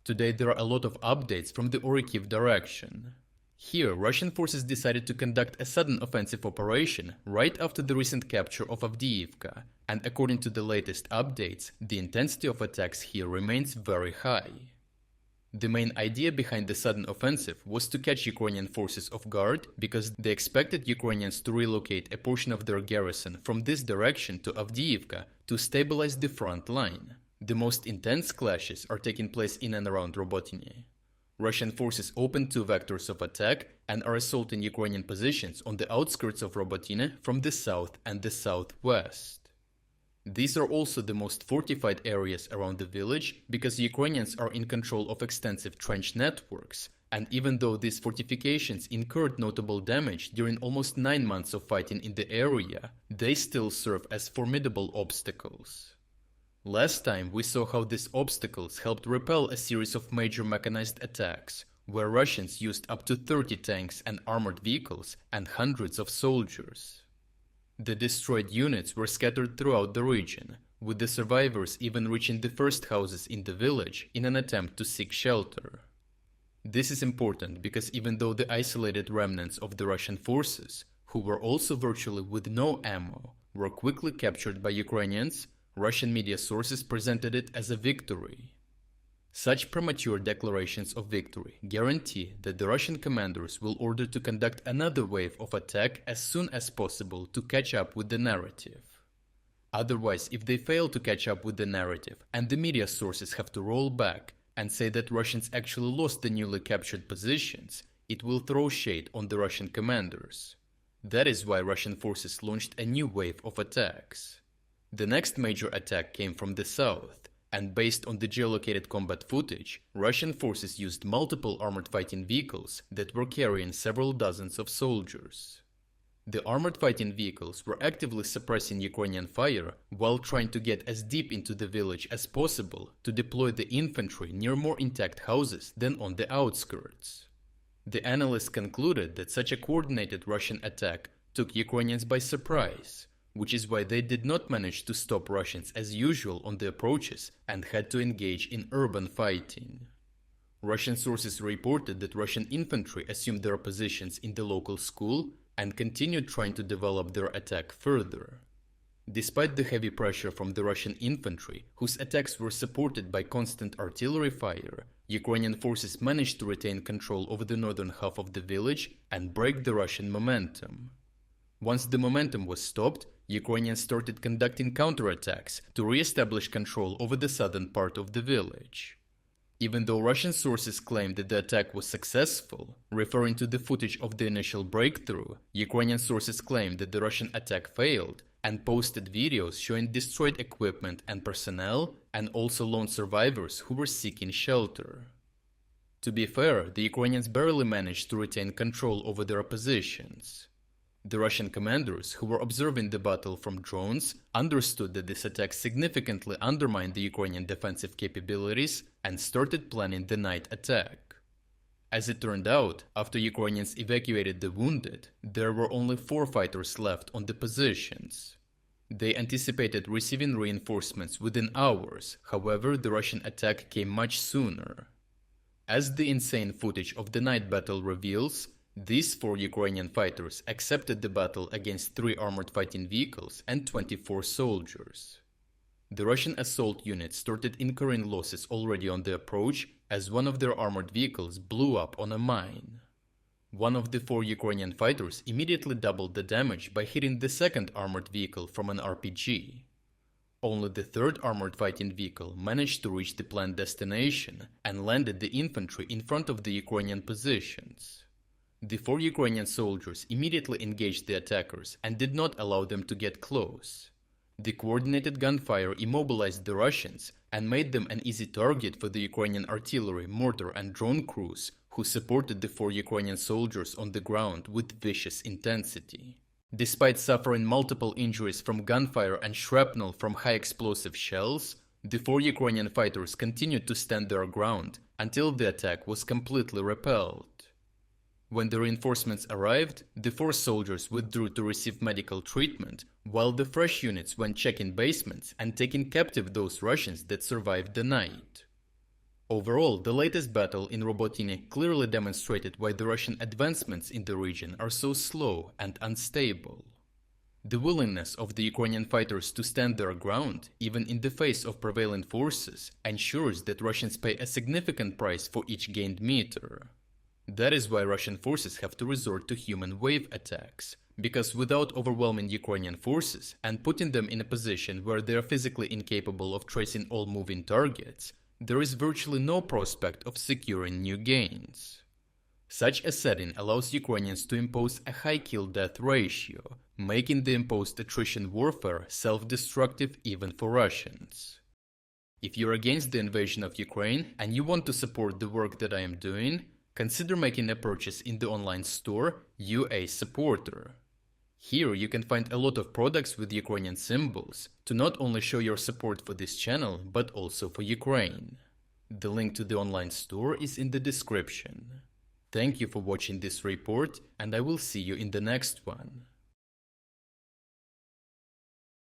Today there are a lot of updates from the Orikhiv direction. Here, Russian forces decided to conduct a sudden offensive operation right after the recent capture of Avdiivka, and according to the latest updates, the intensity of attacks here remains very high. The main idea behind the sudden offensive was to catch Ukrainian forces off guard because they expected Ukrainians to relocate a portion of their garrison from this direction to Avdiivka to stabilize the front line. The most intense clashes are taking place in and around Robotyne. Russian forces opened two vectors of attack and are assaulting Ukrainian positions on the outskirts of Robotyne from the south and the southwest. These are also the most fortified areas around the village because Ukrainians are in control of extensive trench networks, and even though these fortifications incurred notable damage during almost 9 months of fighting in the area, they still serve as formidable obstacles. Last time we saw how these obstacles helped repel a series of major mechanized attacks, where Russians used up to 30 tanks and armored vehicles and hundreds of soldiers. The destroyed units were scattered throughout the region, with the survivors even reaching the first houses in the village in an attempt to seek shelter. This is important because even though the isolated remnants of the Russian forces, who were also virtually with no ammo, were quickly captured by Ukrainians, Russian media sources presented it as a victory. Such premature declarations of victory guarantee that the Russian commanders will order to conduct another wave of attack as soon as possible to catch up with the narrative. Otherwise, if they fail to catch up with the narrative and the media sources have to roll back and say that Russians actually lost the newly captured positions, it will throw shade on the Russian commanders. That is why Russian forces launched a new wave of attacks. The next major attack came from the south, and based on the geolocated combat footage, Russian forces used multiple armored fighting vehicles that were carrying several dozens of soldiers. The armored fighting vehicles were actively suppressing Ukrainian fire while trying to get as deep into the village as possible to deploy the infantry near more intact houses than on the outskirts. The analysts concluded that such a coordinated Russian attack took Ukrainians by surprise, which is why they did not manage to stop Russians as usual on the approaches and had to engage in urban fighting. Russian sources reported that Russian infantry assumed their positions in the local school and continued trying to develop their attack further. Despite the heavy pressure from the Russian infantry, whose attacks were supported by constant artillery fire, Ukrainian forces managed to retain control over the northern half of the village and break the Russian momentum. Once the momentum was stopped, Ukrainians started conducting counterattacks to re-establish control over the southern part of the village. Even though Russian sources claimed that the attack was successful, referring to the footage of the initial breakthrough, Ukrainian sources claimed that the Russian attack failed and posted videos showing destroyed equipment and personnel, and also lone survivors who were seeking shelter. To be fair, the Ukrainians barely managed to retain control over their positions. The Russian commanders, who were observing the battle from drones, understood that this attack significantly undermined the Ukrainian defensive capabilities and started planning the night attack. As it turned out, after Ukrainians evacuated the wounded, there were only 4 fighters left on the positions. They anticipated receiving reinforcements within hours, however, the Russian attack came much sooner. As the insane footage of the night battle reveals, these 4 Ukrainian fighters accepted the battle against 3 armored fighting vehicles and 24 soldiers. The Russian assault unit started incurring losses already on the approach as one of their armored vehicles blew up on a mine. One of the 4 Ukrainian fighters immediately doubled the damage by hitting the second armored vehicle from an RPG. Only the third armored fighting vehicle managed to reach the planned destination and landed the infantry in front of the Ukrainian positions. The 4 Ukrainian soldiers immediately engaged the attackers and did not allow them to get close. The coordinated gunfire immobilized the Russians and made them an easy target for the Ukrainian artillery, mortar and drone crews, who supported the 4 Ukrainian soldiers on the ground with vicious intensity. Despite suffering multiple injuries from gunfire and shrapnel from high-explosive shells, the 4 Ukrainian fighters continued to stand their ground until the attack was completely repelled. When the reinforcements arrived, the 4 soldiers withdrew to receive medical treatment, while the fresh units went checking basements and taking captive those Russians that survived the night. Overall, the latest battle in Robotyne clearly demonstrated why the Russian advancements in the region are so slow and unstable. The willingness of the Ukrainian fighters to stand their ground, even in the face of prevailing forces, ensures that Russians pay a significant price for each gained meter. That is why Russian forces have to resort to human wave attacks, because without overwhelming Ukrainian forces and putting them in a position where they are physically incapable of tracing all moving targets, there is virtually no prospect of securing new gains. Such a setting allows Ukrainians to impose a high kill-death ratio, making the imposed attrition warfare self-destructive even for Russians. If you're against the invasion of Ukraine and you want to support the work that I am doing, consider making a purchase in the online store UA Supporter. Here you can find a lot of products with Ukrainian symbols to not only show your support for this channel, but also for Ukraine. The link to the online store is in the description. Thank you for watching this report, and I will see you in the next one.